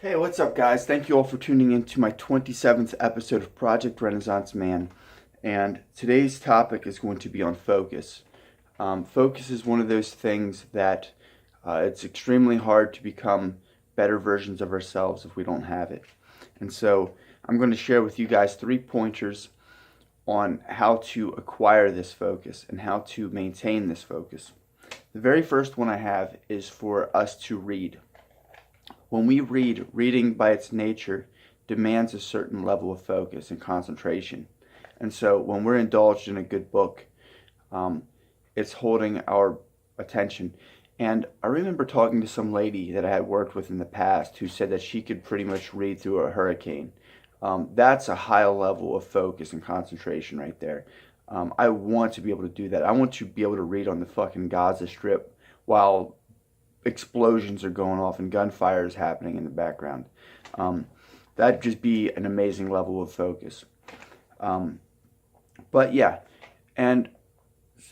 Hey, what's up, guys? Thank you all for tuning in to my 27th episode of Project Renaissance Man. And today's topic is going to be on focus. Focus is one of those things that it's extremely hard to become better versions of ourselves if we don't have it. And so I'm going to share with you guys 3 pointers on how to acquire this focus and how to maintain this focus. The very first one I have is for us to read. When we read, reading by its nature demands a certain level of focus and concentration. And so when we're indulged in a good book, it's holding our attention. And I remember talking to some lady that I had worked with in the past who said that she could pretty much read through a hurricane. That's a high level of focus and concentration right there. I want to be able to do that. I want to be able to read on the fucking Gaza Strip while explosions are going off and gunfire is happening in the background. That'd just be an amazing level of focus. But yeah, and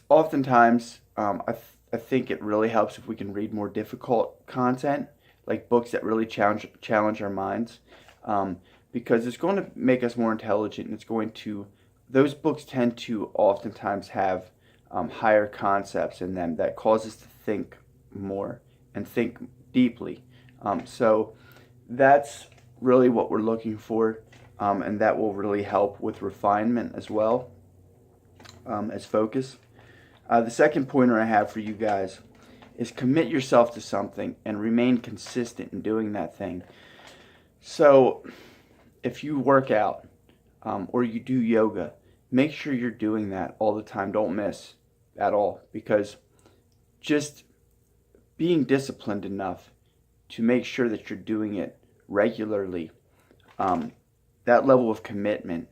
oftentimes I think it really helps if we can read more difficult content, like books that really challenge our minds, because it's going to make us more intelligent, and it's going to, those books tend to oftentimes have higher concepts in them that cause us to think more and think deeply. So that's really what we're looking for, and that will really help with refinement as well as focus. The second pointer I have for you guys is commit yourself to something and remain consistent in doing that thing. So if you work out or you do yoga, make sure you're doing that all the time. Don't miss at all, because just being disciplined enough to make sure that you're doing it regularly, that level of commitment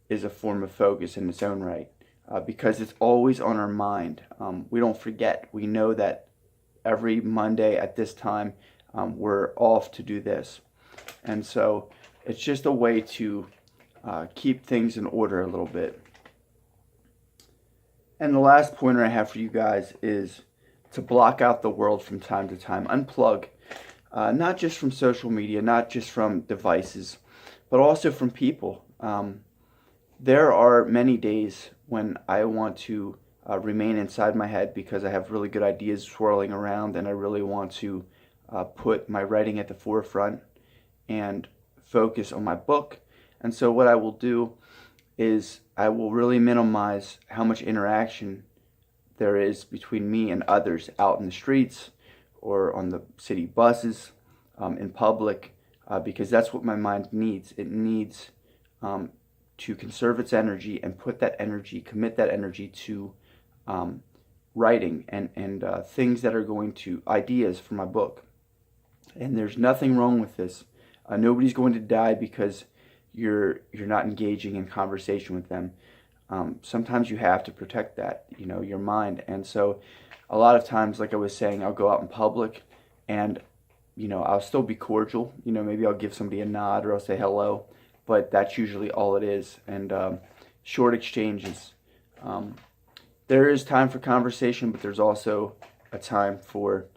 is a form of focus in its own right, because it's always on our mind. We don't forget. We know that every Monday at this time we're off to do this. And so it's just a way to keep things in order a little bit. And the last pointer I have for you guys is to block out the world from time to time. Unplug, not just from social media, not just from devices, but also from people. There are many days when I want to remain inside my head because I have really good ideas swirling around, and I really want to put my writing at the forefront and focus on my book. And so what I will do is I will really minimize how much interaction there is between me and others out in the streets or on the city buses, in public, because that's what my mind needs. It needs to conserve its energy and put that energy, commit that energy to writing and things that are going to, ideas for my book. And there's nothing wrong with this. Nobody's going to die because you're not engaging in conversation with them. Sometimes you have to protect that, your mind. And so a lot of times, like I was saying, I'll go out in public and, I'll still be cordial. Maybe I'll give somebody a nod or I'll say hello, but that's usually all it is. And short exchanges. There is time for conversation, but there's also a time for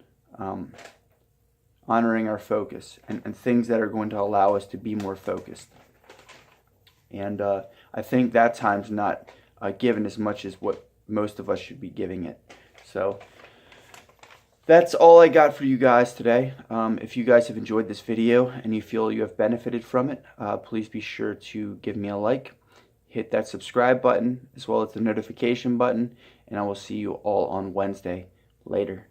honoring our focus and things that are going to allow us to be more focused. And I think that time's not given as much as what most of us should be giving it. So that's all I got for you guys today. If you guys have enjoyed this video and you feel you have benefited from it, please be sure to give me a like, hit that subscribe button as well as the notification button, and I will see you all on Wednesday. Later.